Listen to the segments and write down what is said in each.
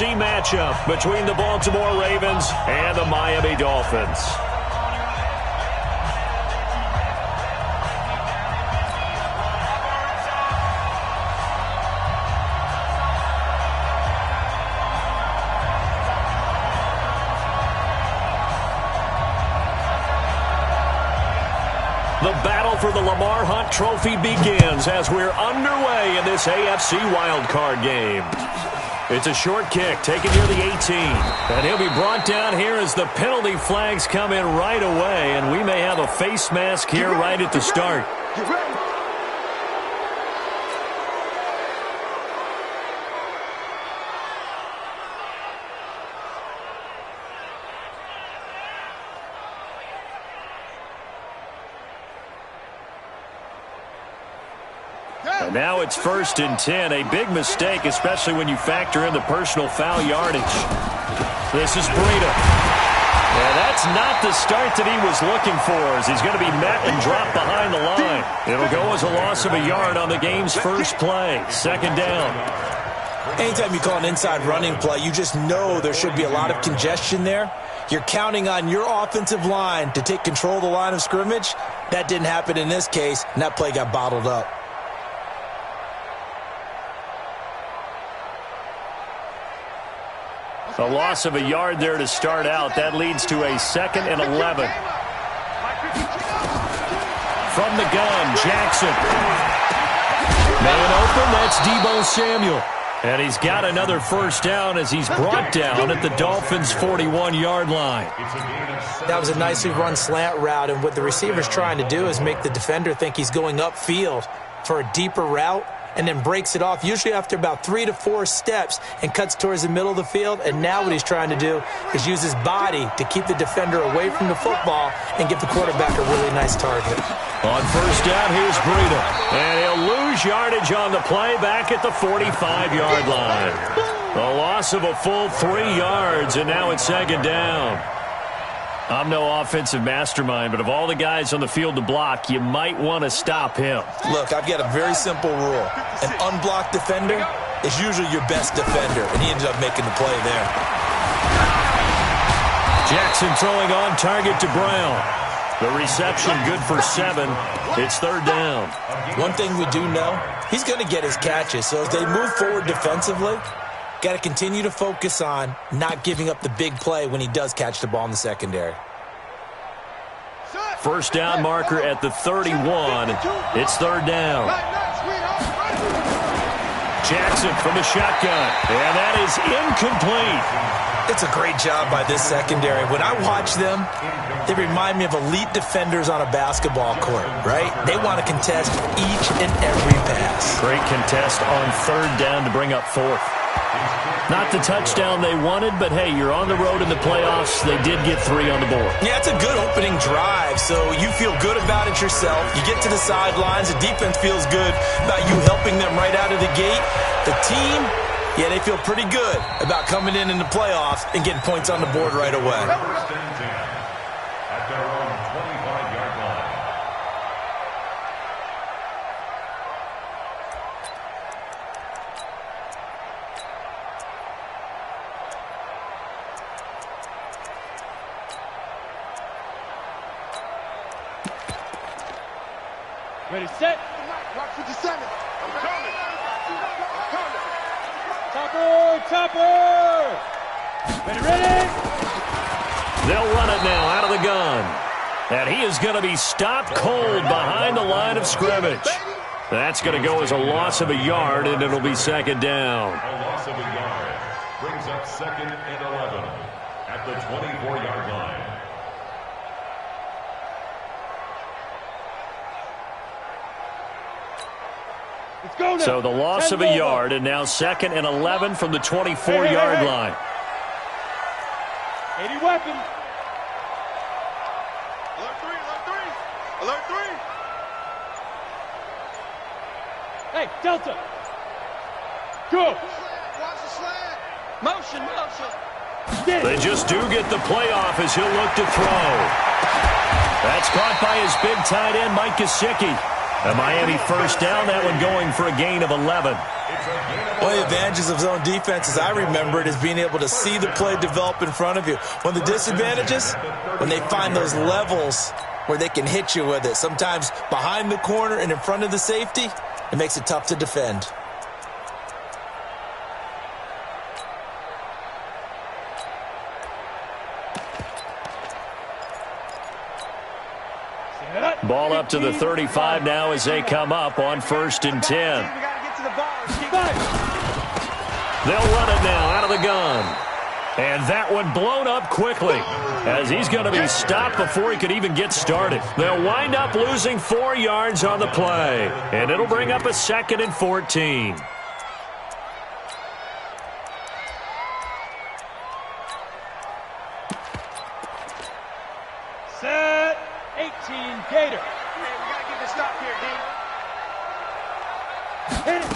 AFC matchup between the Baltimore Ravens and the Miami Dolphins. The battle for the Lamar Hunt Trophy begins as we're underway in this AFC wildcard game. It's a short kick taken near the 18. And he'll be brought down here as the penalty flags come in right away. And we may have a face mask here right at the start. And now it's 1st and 10. A big mistake, especially when you factor in the personal foul yardage. This is Breida. And that's not the start that he was looking for, as he's going to be met and dropped behind the line. It'll go as a loss of a yard on the game's first play. 2nd down. Anytime you call an inside running play, you just know there should be a lot of congestion there. You're counting on your offensive line to take control of the line of scrimmage. That didn't happen in this case, and that play got bottled up. A loss of a yard there to start out. That leads to a 2nd and 11. From the gun, Jackson. Man open, that's Deebo Samuel. And he's got another first down as he's brought down at the Dolphins' 41-yard line. That was a nicely run slant route, and what the receiver's trying to do is make the defender think he's going upfield for a deeper route, and then breaks it off, usually after about 3 to 4 steps, and cuts towards the middle of the field. And now what he's trying to do is use his body to keep the defender away from the football and give the quarterback a really nice target. On first down, here's Breida. And he'll lose yardage on the play back at the 45-yard line. A loss of a full 3 yards, and now it's 2nd down. I'm no offensive mastermind, but of all the guys on the field to block, you might want to stop him. Look, I've got a very simple rule. An unblocked defender is usually your best defender, and he ended up making the play there. Jackson throwing on target to Brown. The reception good for 7. It's 3rd down. One thing we do know, he's going to get his catches, so as they move forward defensively, got to continue to focus on not giving up the big play when he does catch the ball in the secondary. First down marker at the 31. It's 3rd down. Jackson from the shotgun. And that is incomplete. It's a great job by this secondary. When I watch them, they remind me of elite defenders on a basketball court, right? They want to contest each and every pass. Great contest on 3rd down to bring up 4th. Not the touchdown they wanted, but hey, you're on the road in the playoffs. They did get 3 on the board. Yeah, it's a good opening drive, so you feel good about it yourself. You get to the sidelines. The defense feels good about you helping them right out of the gate. The team, yeah, they feel pretty good about coming in the playoffs and getting points on the board right away. Ready, set. Watch 57. I'm coming. Chopper. Ready. They'll run it now out of the gun. And he is going to be stopped cold behind the line of scrimmage. That's going to go as a loss of a yard, and it'll be 2nd down. A loss of a yard brings up 2nd and 11 at the 24-yard line. So the loss of a yard, and now 2nd and 11 from the 24-yard line. 80 weapon. Alert 3. Hey, Delta. Go. Watch the slant. Motion. They just do get the playoff as he'll look to throw. That's caught by his big tight end, Mike Gesicki. A Miami first down, that one going for a gain of 11. One of the advantages of zone defense, as I remember it, is being able to see the play develop in front of you. One of the disadvantages, when they find those levels where they can hit you with it, sometimes behind the corner and in front of the safety, it makes it tough to defend. Ball up to the 35 now as they come up on 1st and 10. They'll run it now out of the gun. And that one blown up quickly as he's going to be stopped before he could even get started. They'll wind up losing 4 yards on the play. And it'll bring up a 2nd and 14. Set. 18, Gator. Hey, we got to get this stop here, D. Hit it.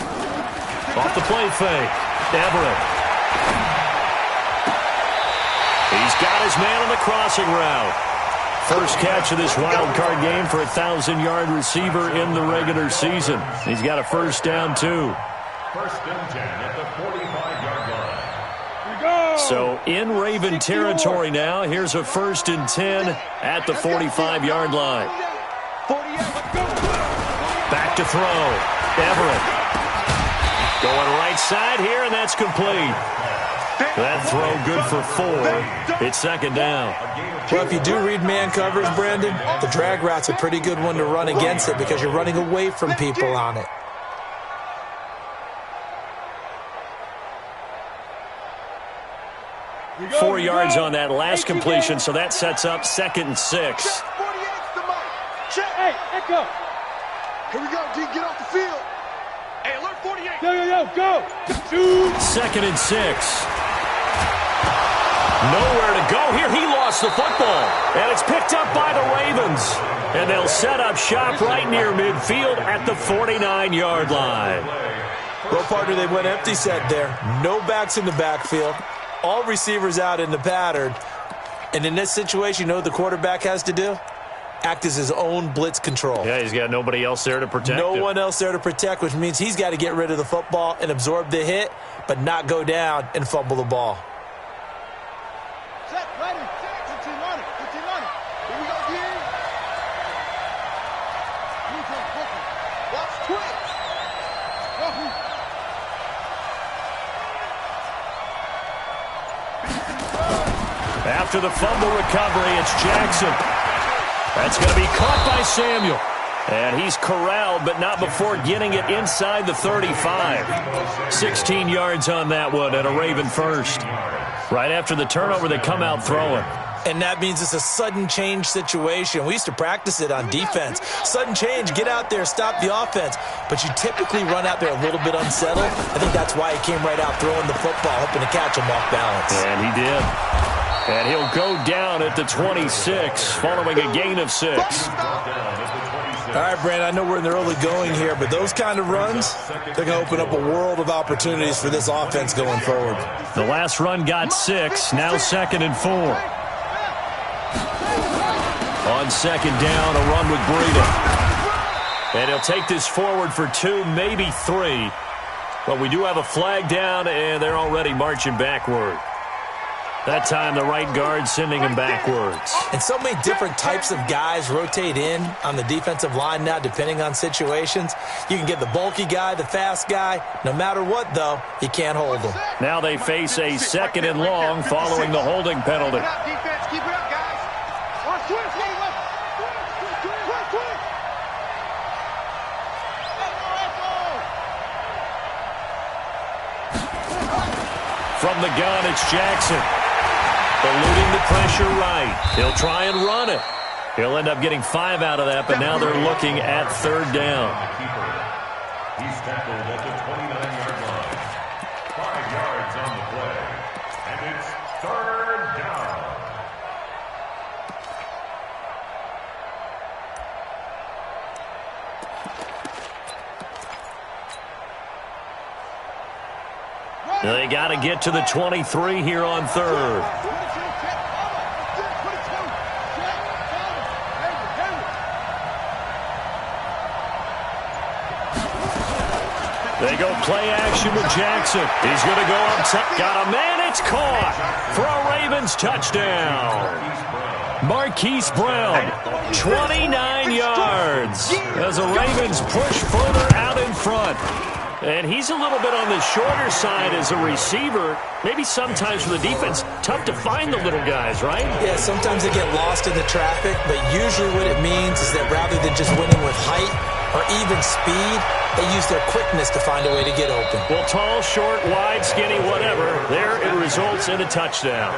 Off the play fake. Everett. He's got his man on the crossing route. First catch of this wild card game for a 1,000-yard receiver in the regular season. He's got a first down, too. 1st and 10 at the 45-yard line. So in Raven territory now. Here's a 1st and 10 at the 45-yard line. Back to throw. Everett. Going right side here, and that's complete. That throw good for 4. It's 2nd down. Well, if you do read man coverage, Brandon, the drag route's a pretty good one to run against it because you're running away from people on it. Four yards on that last completion, so that sets up 2nd and 6. Hey, echo. Here we go, D. Get off the field. Hey, alert 48. Go. Shoot. 2nd and 6. Nowhere to go here. He lost the football. And it's picked up by the Ravens. And they'll set up shop right near midfield at the 49-yard line. Well, partner, they went empty set there. No backs in the backfield. All receivers out in the pattern. And in this situation, you know what the quarterback has to do? Act as his own blitz control. Yeah, he's got nobody else there to protect him. No one else there to protect, which means he's got to get rid of the football and absorb the hit, but not go down and fumble the ball. Set, ready. 15 on it. Here we go, D. Watch twitch. After the fumble recovery, it's Jackson. That's going to be caught by Samuel. And he's corralled, but not before getting it inside the 35. 16 yards on that one and a Raven first. Right after the turnover, they come out throwing. And that means it's a sudden change situation. We used to practice it on defense. Sudden change, get out there, stop the offense. But you typically run out there a little bit unsettled. I think that's why he came right out throwing the football, hoping to catch him off balance. And he did. And he'll go down at the 26, following a gain of 6. All right, Brandon, I know we're in the early going here, but those kind of runs, they're going to open up a world of opportunities for this offense going forward. The last run got 6, now 2nd and 4. On 2nd down, a run with Breida. And he'll take this forward for 2, maybe 3. But we do have a flag down, and they're already marching backward. That time, the right guard sending him backwards. And so many different types of guys rotate in on the defensive line now, depending on situations. You can get the bulky guy, the fast guy. No matter what, though, you can't hold them. Now they face a 2nd and long following the holding penalty. Keep it up, defense. Keep it up, guys. On twitch. From the gun, it's Jackson. Eluding the pressure right. He'll try and run it. He'll end up getting 5 out of that, but now they're looking at 3rd down. He's tackled at the 29-yard line. 5 yards on the play. And it's 3rd down. They got to get to the 23 here on 3rd. They go play action with Jackson. He's going to go up top. Got a man. It's caught for a Ravens touchdown. Marquise Brown, 29 yards as the Ravens push further out in front. And he's a little bit on the shorter side as a receiver. Maybe sometimes for the defense, tough to find the little guys, right? Yeah, sometimes they get lost in the traffic, but usually what it means is that rather than just winning with height or even speed, they use their quickness to find a way to get open. Well, tall, short, wide, skinny, whatever, there it results in a touchdown.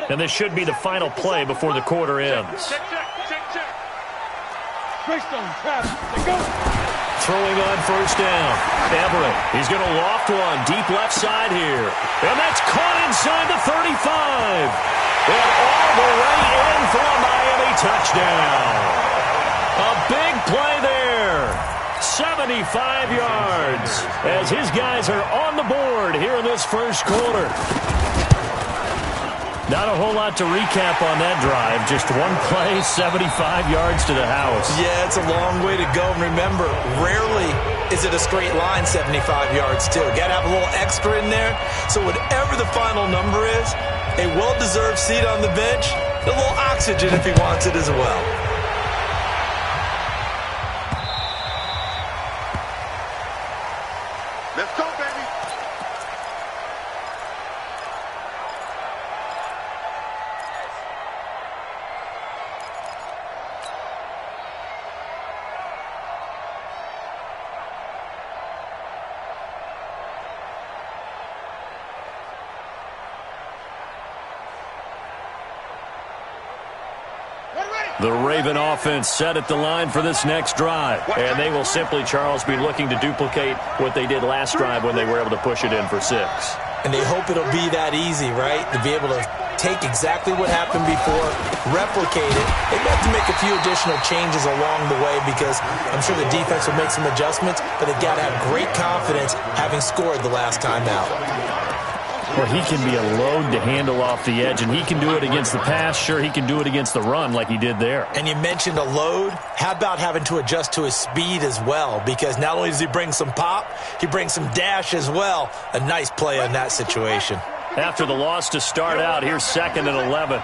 And this should be the final play before the quarter ends. Greystone, Travis, they go. Throwing on first down. Everett, he's going to loft one deep left side here. And that's caught inside the 35. And all the way in for a Miami touchdown. A big play there. 75 yards as his guys are on the board here in this first quarter. Not a whole lot to recap on that drive. Just one play, 75 yards to the house. Yeah, it's a long way to go. And remember, rarely is it a straight line 75 yards, too. Got to have a little extra in there. So whatever the final number is, a well-deserved seat on the bench, a little oxygen if he wants it as well. Let's go, baby. The Raven offense set at the line for this next drive. And they will simply, Charles, be looking to duplicate what they did last drive when they were able to push it in for 6. And they hope it'll be that easy, right? To be able to take exactly what happened before, replicate it. They have to make a few additional changes along the way because I'm sure the defense will make some adjustments, but they've got to have great confidence having scored the last time out. Well, he can be a load to handle off the edge, and he can do it against the pass. Sure, he can do it against the run like he did there. And you mentioned a load. How about having to adjust to his speed as well? Because not only does he bring some pop, he brings some dash as well. A nice play on that situation. After the loss to start out, here's 2nd and 11.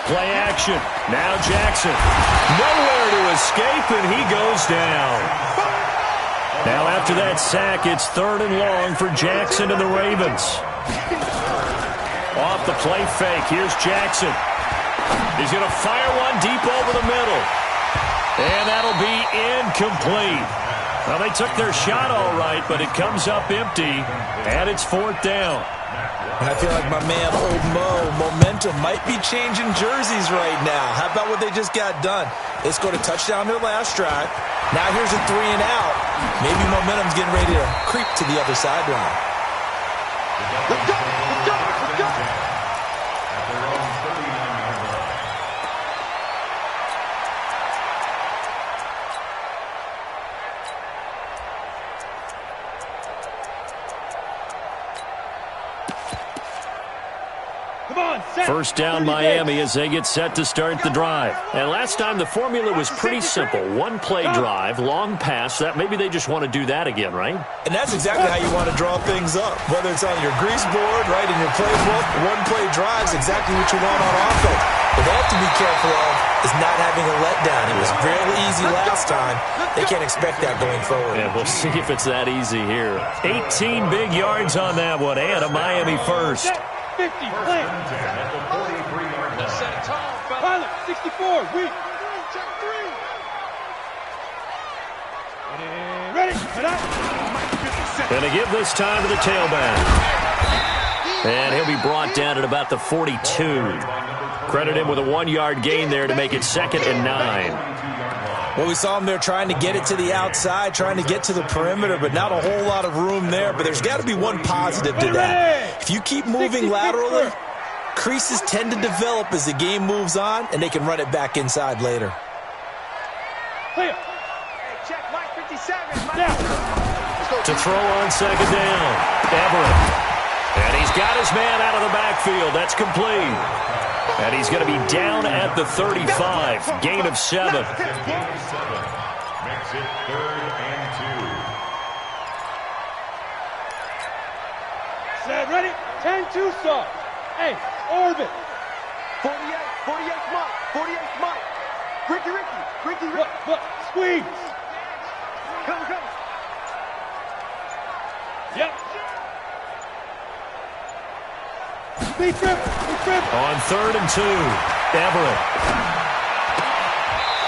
Play action. Now Jackson. Nowhere to escape, and he goes down. Now after that sack, it's 3rd and long for Jackson and the Ravens. Off the play fake, here's Jackson. He's going to fire one deep over the middle. And that'll be incomplete. Well, they took their shot all right, but it comes up empty, and it's 4th down. And I feel like my man, Old Mo, momentum might be changing jerseys right now. How about what they just got done? They scored a touchdown their last drive. Now here's a 3 and out. Maybe momentum's getting ready to creep to the other sideline. Let's go! Let's go! Let's go! At their own 39-yard line. Come on, set. First down Miami as they get set to start the drive. And last time the formula was pretty simple. One play drive, long pass. That maybe they just want to do that again, right? And that's exactly how you want to draw things up. Whether it's on your grease board, right, in your playbook, one play drive is exactly what you want on offense. What they have to be careful of is not having a letdown. It was real easy last time. They can't expect that going forward. Yeah, we'll see if it's that easy here. 18 big yards on that one, and a Miami first. 50, plant. At the 43-yard line. Set it tall, fella. Pilot, 64, weak. Check 3. Ready, head up. Going to give this time to the tailback. And he'll be brought down at about the 42. Credit him with a 1-yard gain there to make it 2nd and 9. Well, we saw him there trying to get it to the outside, trying to get to the perimeter, but not a whole lot of room there. But there's got to be one positive to that. If you keep moving laterally, creases tend to develop as the game moves on, and they can run it back inside later. Clear. Hey, check Mike 57. Now. To throw on second down. Everett. And he's got his man out of the backfield. That's complete. And he's going to be down at the 35. Gain of 7. Gain of 7. Makes it 3rd and 2. Set, ready? 10-2 start. Hey, orbit. 48, 48 Mike, 48 Mike. Ricky. Look, squeeze. Come. Yep. Be triple. On 3rd and 2. Everett.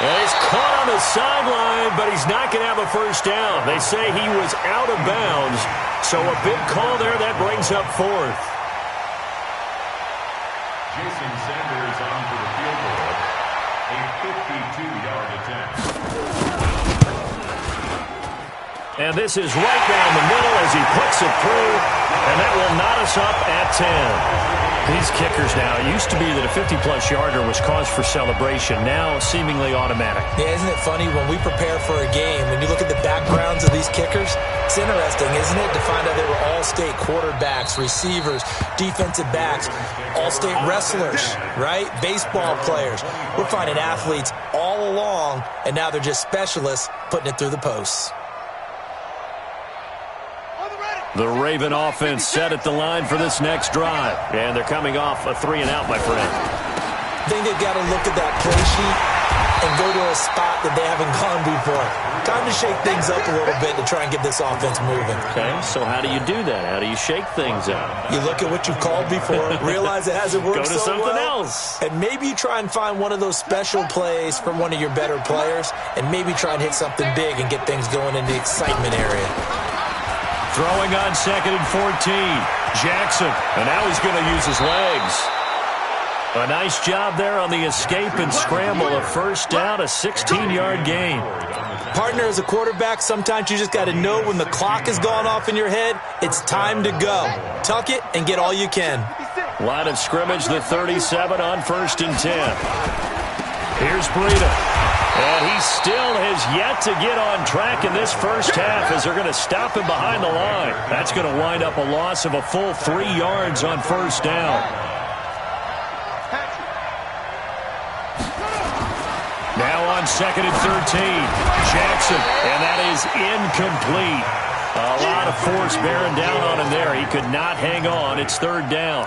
And he's caught on the sideline, but he's not going to have a first down. They say he was out of bounds, so a big call there. That brings up 4th. Jason Sanders on for the field goal. A 52-yard attempt. And this is right down the middle as he puts it through, and that will knot us up at 10. These kickers now, it used to be that a 50-plus yarder was cause for celebration, now seemingly automatic. Yeah, isn't it funny when we prepare for a game, when you look at the backgrounds of these kickers, it's interesting, isn't it, to find out they were all-state quarterbacks, receivers, defensive backs, all-state wrestlers, right? Baseball players. We're finding athletes all along, and now they're just specialists putting it through the posts. The Raven offense set at the line for this next drive. And they're coming off a 3-and-out, my friend. I think they've got to look at that play sheet and go to a spot that they haven't gone before. Time to shake things up a little bit to try and get this offense moving. Okay, so how do you do that? How do you shake things up? You look at what you've called before, realize it hasn't worked so well. Go to something else. And maybe you try and find one of those special plays from one of your better players, and maybe try and hit something big and get things going in the excitement area. Throwing on 2nd and 14. Jackson. And now he's going to use his legs. A nice job there on the escape and scramble. A first down, a 16-yard gain. Partner, as a quarterback, sometimes you just got to know when the clock has gone off in your head, it's time to go. Tuck it and get all you can. Line of scrimmage, the 37 on 1st and 10. Here's Breida. And he still has yet to get on track in this first half as they're going to stop him behind the line. That's going to wind up a loss of a full 3 yards on first down. Now on 2nd and 13. Jackson, and that is incomplete. A lot of force bearing down on him there. He could not hang on. It's 3rd down.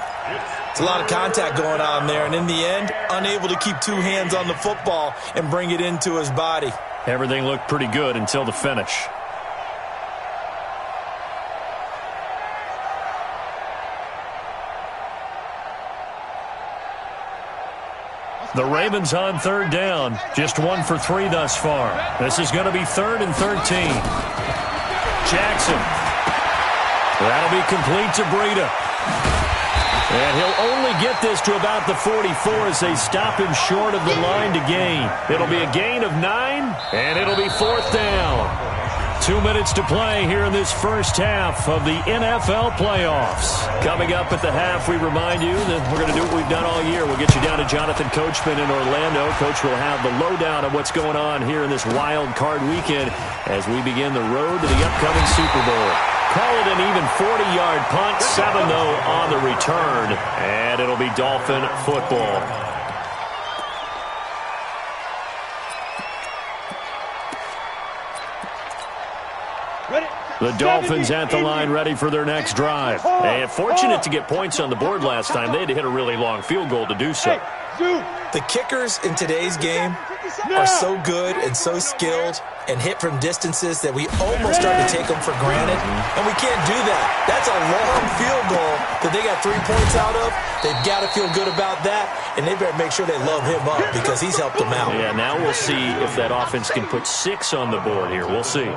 It's a lot of contact going on there, and in the end, unable to keep 2 hands on the football and bring it into his body. Everything looked pretty good until the finish. The Ravens on 3rd down. Just 1 for 3 thus far. This is going to be 3rd and 13. Jackson. That'll be complete to Breida. And he'll only get this to about the 44 as they stop him short of the line to gain. It'll be a gain of 9, and it'll be 4th down. 2 minutes to play here in this first half of the NFL playoffs. Coming up at the half, we remind you that we're going to do what we've done all year. We'll get you down to Jonathan Coachman in Orlando. Coach will have the lowdown of what's going on here in this wild card weekend as we begin the road to the upcoming Super Bowl. Call it an even 40-yard punt, 7 though on the return, and it'll be Dolphin football. The Dolphins at the line ready for their next drive. And fortunate to get points on the board last time. They had to hit a really long field goal to do so. The kickers in today's game are so good and so skilled and hit from distances that we almost start to take them for granted. And we can't do that. That's a long field goal that they got 3 points out of. They've got to feel good about that, and they better make sure they load him up because he's helped them out. Yeah, now we'll see if that offense can put 6 on the board here. We'll see.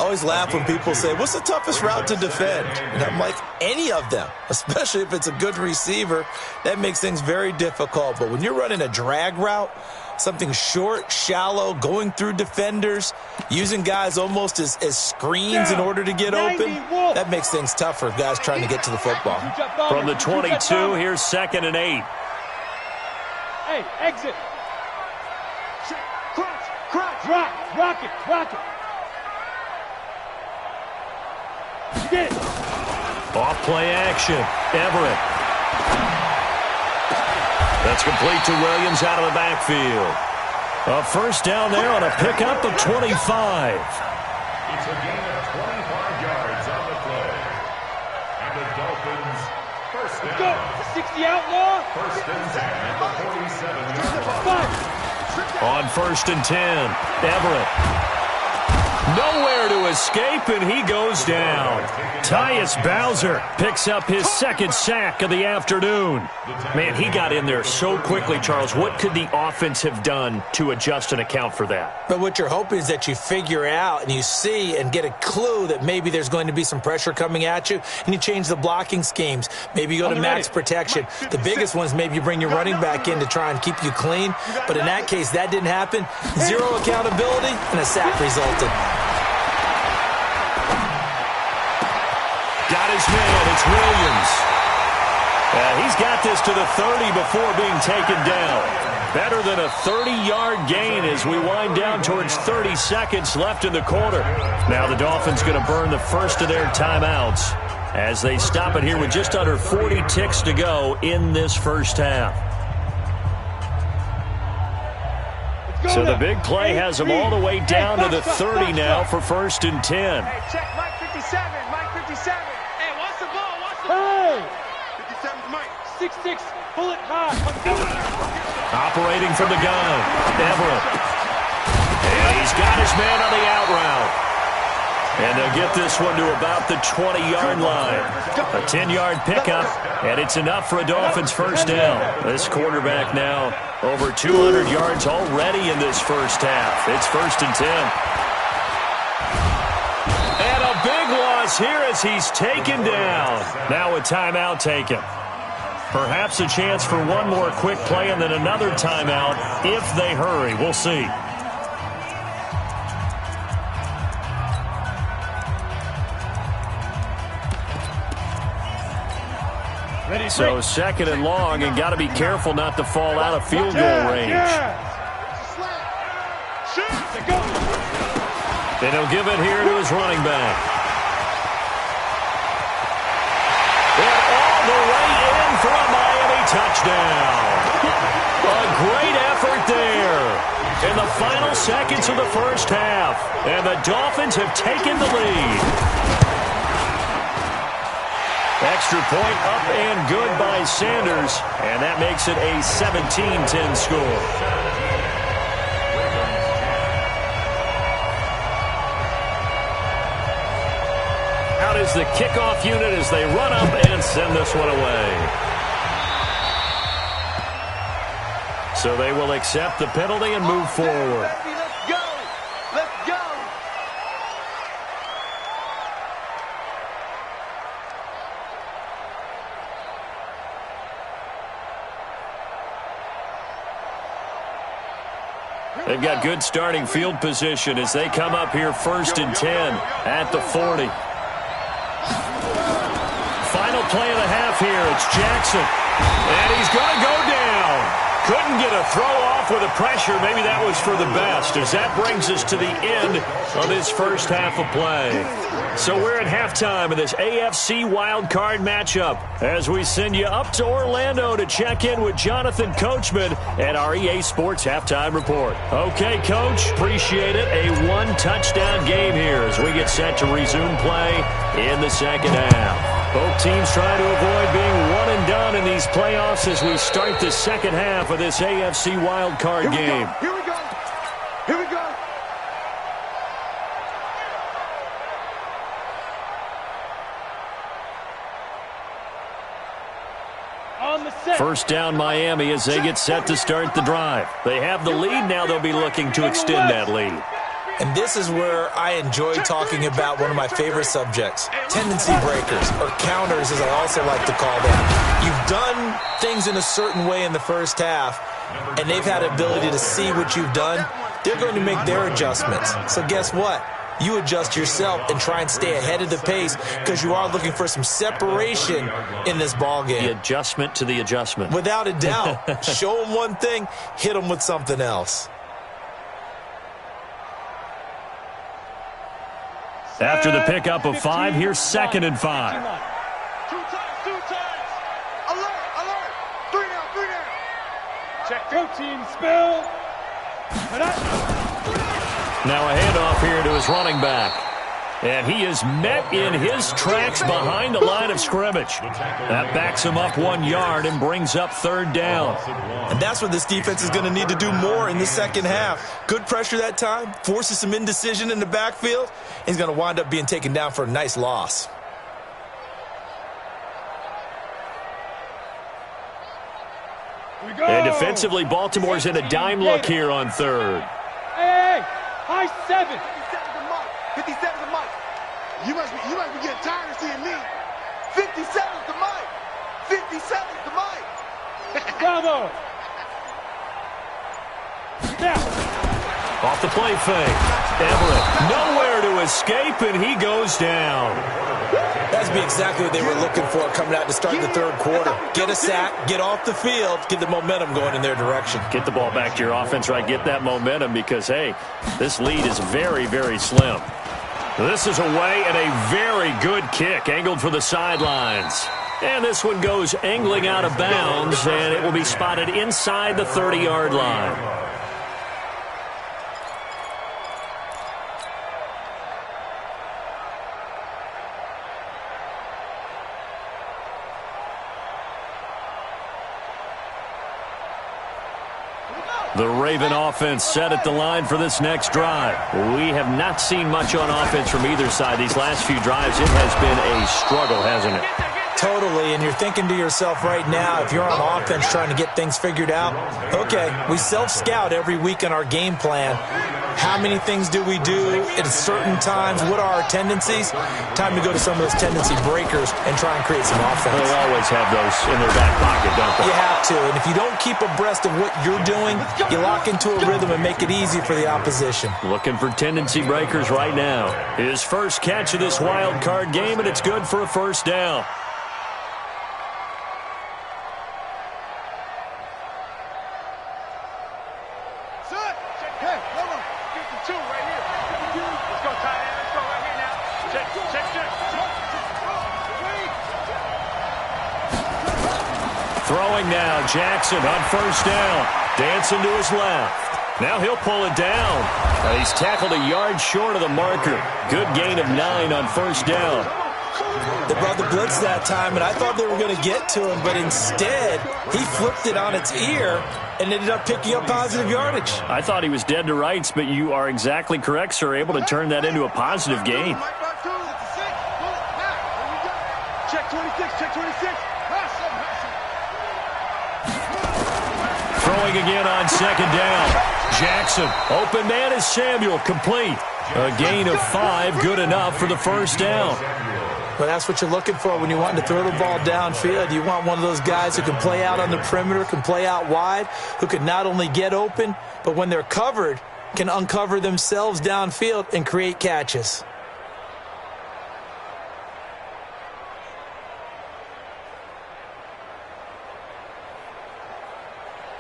I always laugh when people say, what's the toughest route to defend? And I'm like, any of them, especially if it's a good receiver. That makes things very difficult. But when you're running a drag route, something short, shallow, going through defenders, using guys almost as screens in order to get open, that makes things tough for guys trying to get to the football. From the 22, here's 2nd and 8. Hey, exit. Crunch. Rock it. Get it. Off play action. Everett. That's complete to Williams out of the backfield. A first down there on a pickup of 25. It's a gain of 25 yards on the play. And the Dolphins first Let's go. down. 60 outlaw. First and 10 at the 47-yard line. Five. On first and 10, Everett. Nowhere to escape, and he goes down. Tyus Bowser picks up his second sack of the afternoon. Man, he got in there so quickly, Charles. What could the offense have done to adjust and account for that? But what you're hoping is that you figure out and you see and get a clue that maybe there's going to be some pressure coming at you, and you change the blocking schemes. Maybe you go to max protection. The biggest one is maybe you bring your running back in to try and keep you clean. But in that case, that didn't happen. Zero accountability, and a sack resulted. Got his man. It's Williams. He's got this to the 30 before being taken down. Better than a 30-yard gain as we wind down towards 30 seconds left in the quarter. Now the Dolphins going to burn the first of their timeouts as they stop it here with just under 40 ticks to go in this first half. So the big play has them all the way down to the 30 now for first and 10. Hey, check Mike 57. Mike 57. Hey, watch the ball. Watch the ball. Hey. 57's Mike. 6'6". Pull it high. Operating from the gun, Everett. And he's got his man on the out route. And they'll get this one to about the 20-yard line. A 10-yard pickup, and it's enough for a Dolphins first down. This quarterback now over 200 yards already in this first half. It's first and 10. And a big loss here as he's taken down. Now a timeout taken. Perhaps a chance for one more quick play and then another timeout if they hurry. We'll see. So second and long, and got to be careful not to fall out of field goal range. And he'll give it here to his running back. And all the way in for a Miami touchdown. A great effort there in the final seconds of the first half. And the Dolphins have taken the lead. Extra point up and good by Sanders, and that makes it a 17-10 score. Out is the kickoff unit as they run up and send this one away. So they will accept the penalty and move forward. Let's go. Let's go. They've got good starting field position as they come up here first and 10 at the 40. Final play of the half here. It's Jackson. And he's going to go down. Couldn't get a throw off with the pressure. Maybe that was for the best as that brings us to the end of this first half of play. So we're at halftime of this AFC wildcard matchup as we send you up to Orlando to check in with Jonathan Coachman at our EA Sports Halftime Report. Okay, Coach, appreciate it. A one-touchdown game here as we get set to resume play in the second half. Both teams trying to avoid being one and done in these playoffs as we start the second half of this AFC wildcard game. Here we go. Here we go. On the set. First down Miami as they get set to start the drive. They have the lead. Now they'll be looking to extend that lead. And this is where I enjoy talking about one of my favorite subjects, tendency breakers, or counters as I also like to call them. You've done things in a certain way in the first half, and they've had the ability to see what you've done. They're going to make their adjustments. So guess what? You adjust yourself and try and stay ahead of the pace because you are looking for some separation in this ball game. The adjustment to the adjustment. Without a doubt. Show them one thing, hit them with something else. After the pickup of 5, here's 2nd and 5. Two times. Alert. 3 down. Check 13, spill. Now a handoff here to his running back. And he is met in his tracks behind the line of scrimmage. That backs him up 1 yard and brings up 3rd down. And that's what this defense is going to need to do more in the second half. Good pressure that time, forces some indecision in the backfield, and he's going to wind up being taken down for a nice loss. And defensively, Baltimore's in a dime look here on 3rd. Hey, high 7. 57's the mic. You must be getting tired of seeing me. 57's the mic. 57's the mic. Bravo. Now. Off the play fake. Everett nowhere to escape, and he goes down. That's be exactly what they were looking for coming out to start the 3rd quarter. Get a sack, get off the field, get the momentum going in their direction. Get the ball back to your offense, right? Get that momentum because, hey, this lead is very, very slim. This is away and a very good kick, angled for the sidelines. And this one goes angling out of bounds, and it will be spotted inside the 30-yard line. The Raven offense set at the line for this next drive. We have not seen much on offense from either side. These last few drives, it has been a struggle, hasn't it? Totally, and you're thinking to yourself right now, if you're on offense trying to get things figured out, okay, we self-scout every week in our game plan. How many things do we do at certain times? What are our tendencies? Time to go to some of those tendency breakers and try and create some offense. They always have those in their back pocket, don't they? You have to, and if you don't keep abreast of what you're doing, you lock into a rhythm and make it easy for the opposition. Looking for tendency breakers right now. His first catch of this wild card game, and it's good for a 1st down. Throwing now, Jackson on 1st down. Dancing to his left. Now he'll pull it down. He's tackled a yard short of the marker. Good gain of 9 on 1st down. They brought the blitz that time, and I thought they were going to get to him, but instead, he flipped it on its ear and ended up picking up positive yardage. I thought he was dead to rights, but you are exactly correct, sir. Able to turn that into a positive gain. Check 26. Throwing again on 2nd down. Jackson, open man is Samuel, complete. A gain of 5, good enough for the 1st down. Well, that's what you're looking for when you want to throw the ball downfield. You want one of those guys who can play out on the perimeter, can play out wide, who can not only get open, but when they're covered, can uncover themselves downfield and create catches.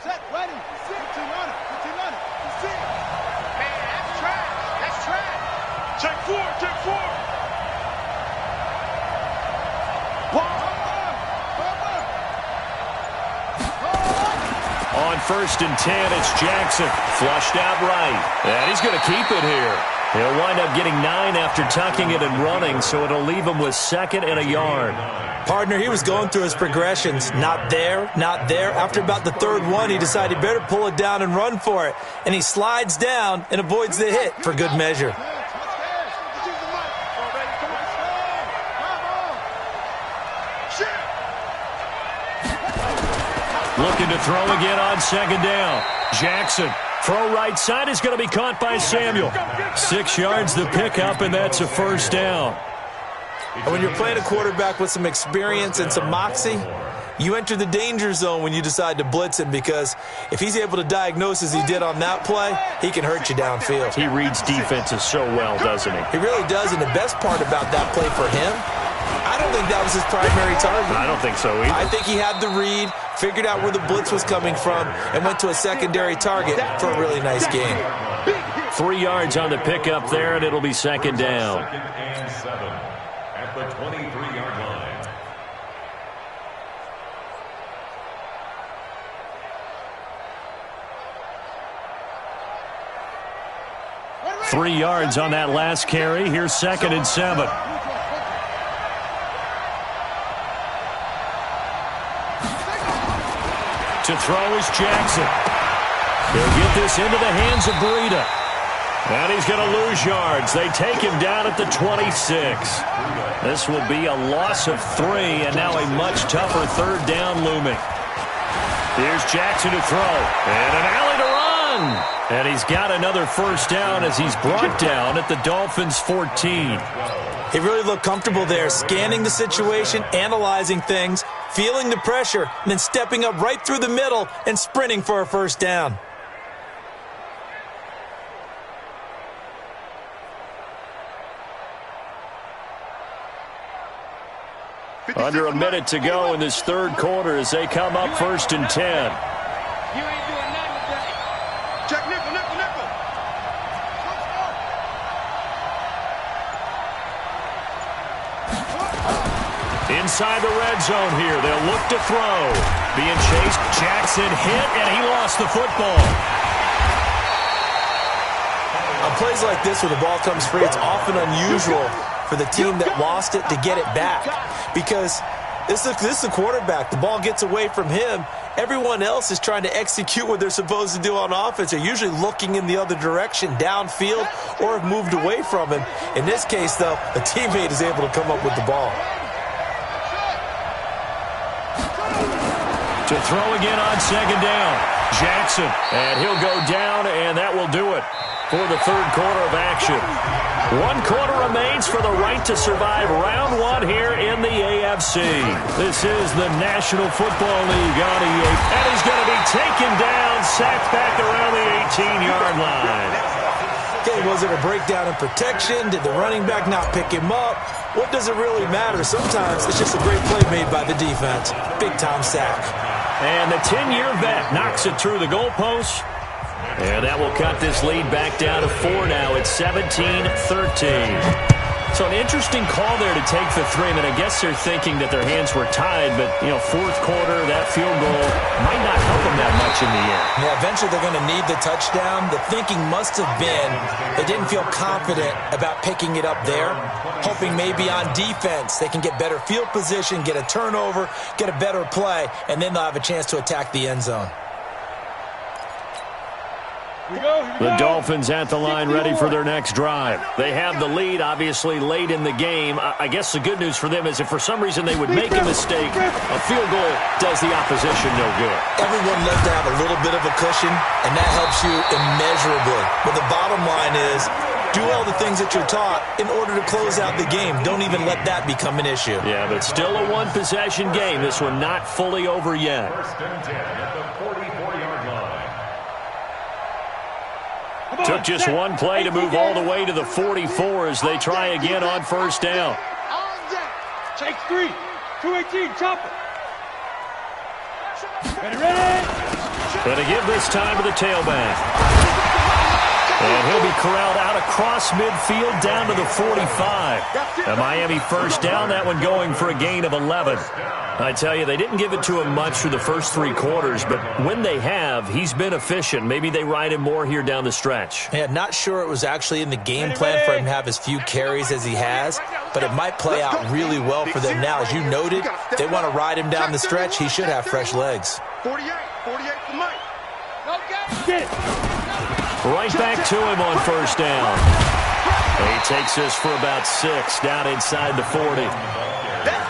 Set, ready, 15 on it. Man, that's trash. Check 4. On 1st and 10, it's Jackson. Flushed out right. And he's going to keep it here. He'll wind up getting 9 after tucking it and running, so it'll leave him with 2nd and a yard. Partner, he was going through his progressions. Not there. After about the 3rd one, he decided he better pull it down and run for it. And he slides down and avoids the hit for good measure. Looking to throw again on 2nd down. Jackson, throw right side is going to be caught by Samuel. 6 yards the pickup, and that's a 1st down. And when you're playing a quarterback with some experience and some moxie, you enter the danger zone when you decide to blitz him, because if he's able to diagnose as he did on that play, he can hurt you downfield. He reads defenses so well, doesn't he? He really does, and the best part about that play for him, I don't think that was his primary target. I don't think so either. I think he had the read, figured out where the blitz was coming from, and went to a secondary target for a really nice game. Big hit. 3 yards on the pickup there, and it'll be second down. 2nd and 7 at the 23-yard line. 3 yards on that last carry. Here's 2nd and 7. To throw is Jackson. He'll get this into the hands of Breida. And he's going to lose yards. They take him down at the 26. This will be a loss of 3, and now a much tougher 3rd down looming. Here's Jackson to throw. And an alley to run. And he's got another 1st down as he's brought down at the Dolphins' 14. He really looked comfortable there, scanning the situation, analyzing things, feeling the pressure, and then stepping up right through the middle and sprinting for a 1st down. Under a minute to go in this 3rd quarter as they come up 1st and 10. You ain't doing nothing today. Check nickel, nickel, nickel. Inside the red zone here. They'll look to throw. Being chased. Jackson hit, and he lost the football. On plays like this where the ball comes free, it's often unusual for the team that lost it to get it back. Because this is the quarterback. The ball gets away from him. Everyone else is trying to execute what they're supposed to do on offense. They're usually looking in the other direction, downfield, or have moved away from him. In this case, though, a teammate is able to come up with the ball. To throw again on 2nd down. Jackson. And he'll go down, and that will do it for the 3rd quarter of action. 1 quarter remains for the right to survive round 1 here in the AFC. This is the National Football League on EA. And he's going to be taken down, sacked back around the 18-yard line. Okay, was it a breakdown in protection? Did the running back not pick him up? What does it really matter? Sometimes it's just a great play made by the defense. Big-time sack. And the 10-year vet knocks it through the goalpost. And that will cut this lead back down to 4 now. It's 17-13. So an interesting call there to take the 3. I mean, I guess they're thinking that their hands were tied, but, 4th quarter, that field goal might not help them that much in the end. Yeah, eventually they're going to need the touchdown. The thinking must have been they didn't feel confident about picking it up there, hoping maybe on defense they can get better field position, get a turnover, get a better play, and then they'll have a chance to attack the end zone. The Dolphins at the line ready for their next drive. They have the lead, obviously, late in the game. I guess the good news for them is if for some reason they would make a mistake, a field goal does the opposition no good. Everyone loves to have a little bit of a cushion, and that helps you immeasurably. But the bottom line is do all the things that you're taught in order to close out the game. Don't even let that become an issue. Yeah, but still a one-possession game. This one not fully over yet. 1st and 10 at the 44-yard line. Took just one play to move all the way to the 44 as they try again on 1st down. Take 3. 218, chopper. Ready. Going to give this time to the tailback. And he'll be corralled out across midfield down to the 45. A Miami 1st down, that one going for a gain of 11. I tell you, they didn't give it to him much through the first 3 quarters, but when they have, he's been efficient. Maybe they ride him more here down the stretch. Yeah, not sure it was actually in the game plan for him to have as few carries as he has, but it might play out really well for them now. As you noted, they want to ride him down the stretch. He should have fresh legs. 48 for Mike. Get it. Right back to him on 1st down. He takes this for about 6 down inside the 40.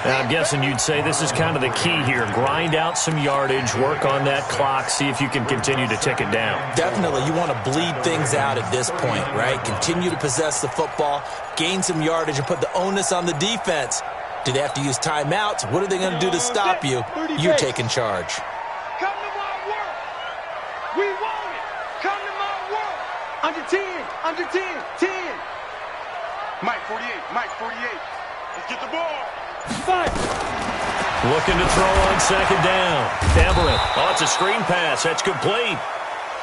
Now, I'm guessing you'd say this is kind of the key here. Grind out some yardage, work on that clock, see if you can continue to tick it down. Definitely. You want to bleed things out at this point, right? Continue to possess the football, gain some yardage, and put the onus on the defense. Do they have to use timeouts? What are they going to do to stop you? You're taking charge. Come to my work. We want it. Come to my work. Under 10. Under 10. 10. Mike 48. Mike 48. Let's get the ball. 5. Looking to throw on 2nd down. Everett. Oh, it's a screen pass. That's complete.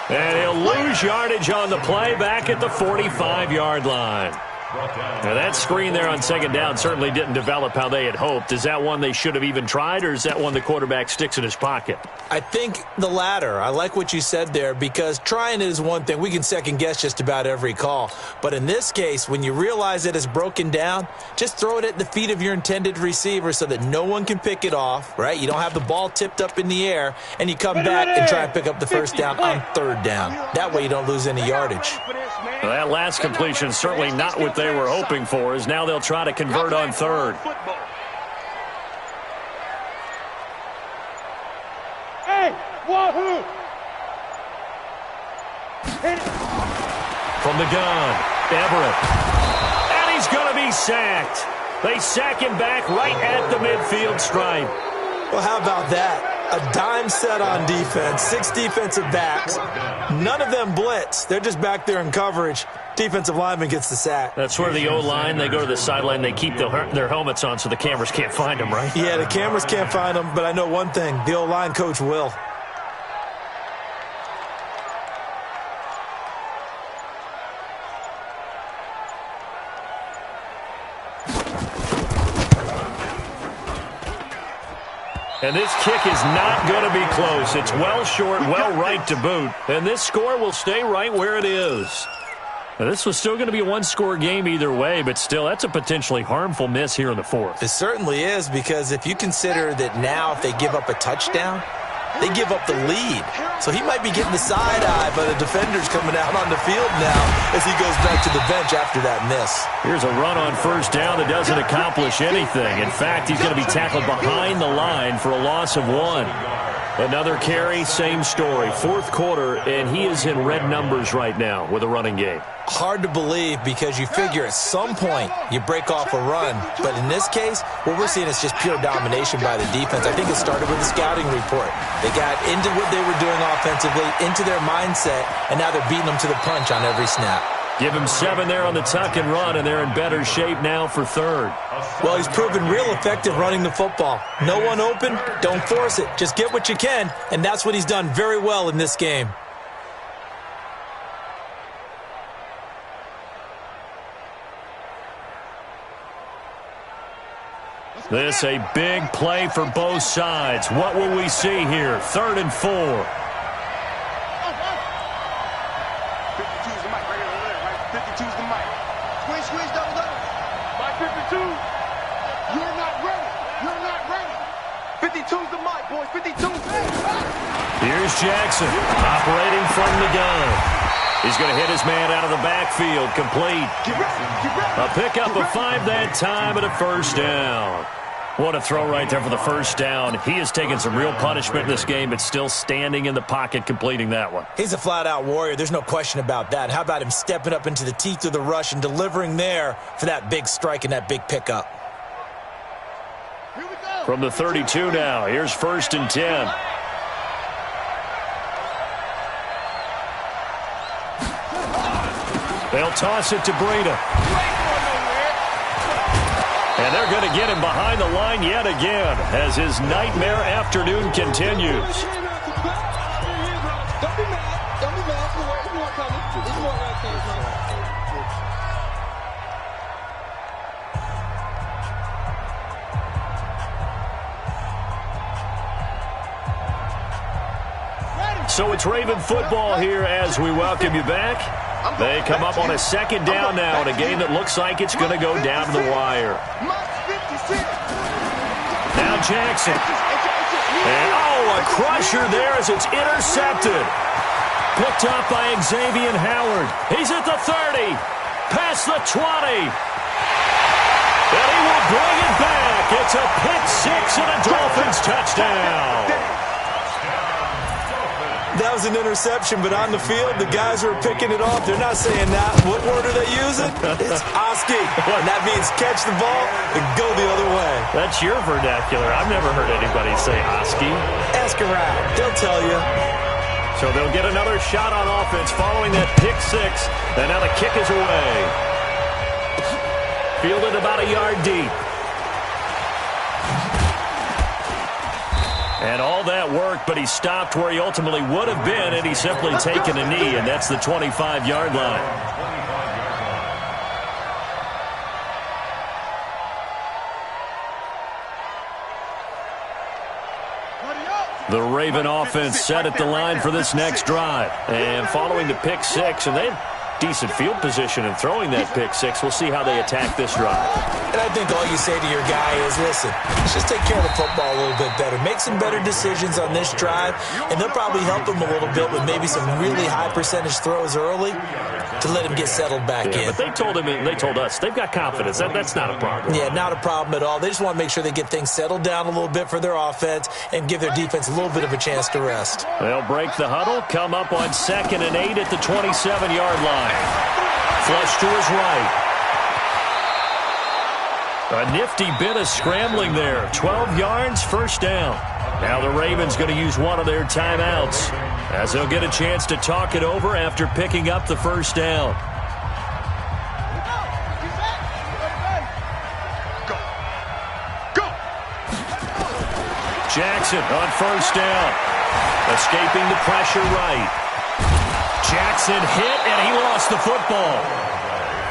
And he'll lose yardage on the play back at the 45-yard line. Now, that screen there on second down certainly didn't develop how they had hoped. Is that one they should have even tried, or is that one the quarterback sticks in his pocket? I think the latter. I like what you said there, because trying it is one thing. We can second-guess just about every call. But in this case, when you realize that it's broken down, just throw it at the feet of your intended receiver so that no one can pick it off, right? You don't have the ball tipped up in the air, and you come back and try and pick up the first down on third down. That way you don't lose any yardage. Well, that last completion certainly not what they were hoping for, as now they'll try to convert on third. Hey, wahoo! From the gun, Everett. And he's going to be sacked. They sack him back right at the midfield stripe. Well, how about that? A dime set on defense, 6 defensive backs. None of them blitz. They're just back there in coverage. Defensive lineman gets the sack. That's where the O-line, they go to the sideline, they keep their helmets on so the cameras can't find them, right? Yeah, the cameras can't find them, but I know one thing. The O-line coach will. And this kick is not going to be close. It's well short, well right to boot. And this score will stay right where it is. Now, this was still going to be a one-score game either way, but still, that's a potentially harmful miss here in the fourth. It certainly is, because if you consider that now if they give up a touchdown, they give up the lead. So he might be getting the side eye, but the defender's coming out on the field now as he goes back to the bench after that miss. Here's a run on first down that doesn't accomplish anything. In fact, he's going to be tackled behind the line for a loss of 1. Another carry, same story. Fourth quarter, and he is in red numbers right now with a running game. Hard to believe, because you figure at some point you break off a run. But in this case, what we're seeing is just pure domination by the defense. I think it started with the scouting report. They got into what they were doing offensively, into their mindset, and now they're beating them to the punch on every snap. Give him 7 there on the tuck and run, and they're in better shape now for third. Well, he's proven real effective running the football. No one open, don't force it. Just get what you can, and that's what he's done very well in this game. This a big play for both sides. What will we see here? 3rd and 4. 52's the mic right here on the left, right? 52's the mic. Squeeze, double. By 52. You're not ready. 52's the mic, boys. 52. Here's Jackson operating from the gun. He's going to hit his man out of the backfield. Complete. Get ready. A pickup of 5 that time and a first down. What a throw right there for the first down. He has taken some real punishment in this game, but still standing in the pocket completing that one. He's a flat-out warrior. There's no question about that. How about him stepping up into the teeth of the rush and delivering there for that big strike and that big pickup? Here we go. From the 32 now, here's 1st and 10. They'll toss it to Breida. And they're going to get him behind the line yet again as his nightmare afternoon continues. Don't be mad. There's more coming. There's more right there. So it's Raven football here as we welcome you back. They come up on a 2nd down now in a game that looks like it's going to go down to the wire. Now Jackson. And, a crusher there as it's intercepted. Picked up by Xavier Howard. He's at the 30. Past the 20. And he will bring it back. It's a pick 6 and a Dolphins touchdown. That was an interception, but on the field, the guys who are picking it off, they're not saying that. What word are they using? It's Oski. And that means catch the ball and go the other way. That's your vernacular. I've never heard anybody say Oski. Ask around. They'll tell you. So they'll get another shot on offense following that pick 6. And now the kick is away. Fielded about a yard deep. And all that work, but he stopped where he ultimately would have been, and he's simply taken a knee, and that's the 25-yard line. The Raven offense set at the line for this next drive. And following the pick six, and they had decent field position in throwing that pick six. We'll see how they attack this drive. And I think all you say to your guy is, listen, let's just take care of the football a little bit better. Make some better decisions on this drive, and they'll probably help him a little bit with maybe some really high percentage throws early to let him get settled back in. But they told him, and they told us, they've got confidence. That's not a problem. Yeah, not a problem at all. They just want to make sure they get things settled down a little bit for their offense and give their defense a little bit of a chance to rest. They'll break the huddle, come up on 2nd and 8 at the 27-yard line. Flush to his right. A nifty bit of scrambling there. 12 yards, first down. Now the Ravens going to use one of their timeouts as they'll get a chance to talk it over after picking up the first down. Jackson on first down. Escaping the pressure right. Jackson hit, and he lost the football.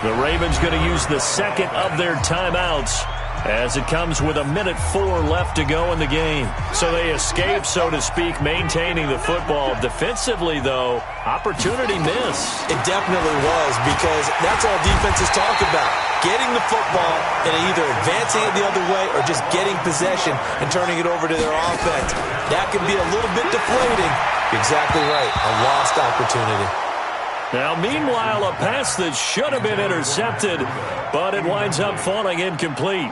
The Ravens going to use the second of their timeouts as it comes with 1:04 left to go in the game. So they escape, so to speak, maintaining the football. Defensively, though, opportunity miss. It definitely was, because that's all defenses talk about. Getting the football and either advancing it the other way or just getting possession and turning it over to their offense. That can be a little bit deflating. Exactly right. A lost opportunity. Now, meanwhile, a pass that should have been intercepted, but it winds up falling incomplete.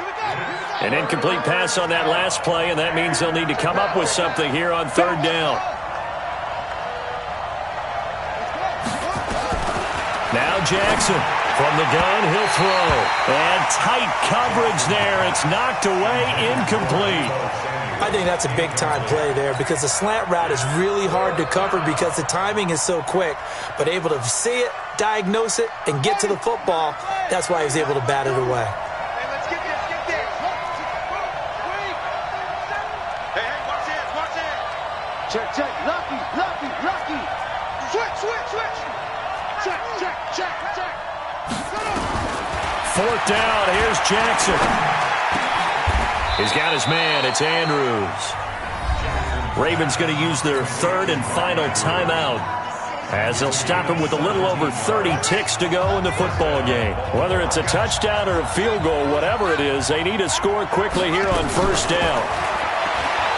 An incomplete pass on that last play, and that means they'll need to come up with something here on 3rd down. Now Jackson from the gun, he'll throw. And tight coverage there. It's knocked away, incomplete. I think that's a big-time play there, because the slant route is really hard to cover because the timing is so quick. But able to see it, diagnose it, and get to the football, that's why he was able to bat it away. Hey, let's get this, get this. Hey, watch this, watch this. Check, Lucky. Switch. Check. 4th down, here's Jackson. He's got his man, it's Andrews. Ravens going to use their 3rd and final timeout as they'll stop him with a little over 30 ticks to go in the football game. Whether it's a touchdown or a field goal, whatever it is, they need to score quickly here on 1st down.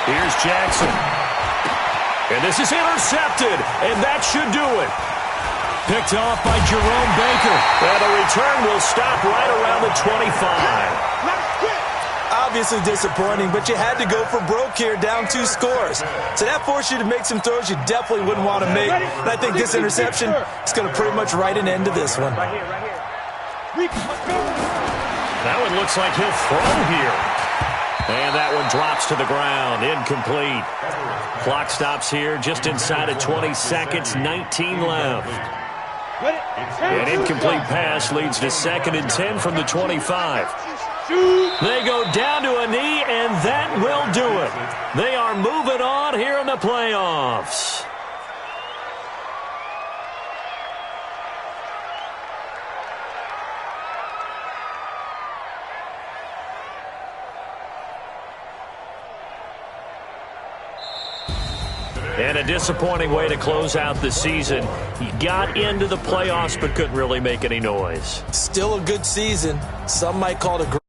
Here's Jackson. And this is intercepted, and that should do it. Picked off by Jerome Baker. And the return will stop right around the 25. Obviously disappointing, but you had to go for broke here, down 2 scores. So that forced you to make some throws you definitely wouldn't want to make. And I think this interception is going to pretty much write an end to this one. Right here. That one looks like he'll throw here. And that one drops to the ground, incomplete. Clock stops here just inside of 20 seconds, 19 left. An incomplete pass leads to 2nd and 10 from the 25. They go down to a knee, and that will do it. They are moving on here in the playoffs. And a disappointing way to close out the season. He got into the playoffs but couldn't really make any noise. Still a good season. Some might call it a great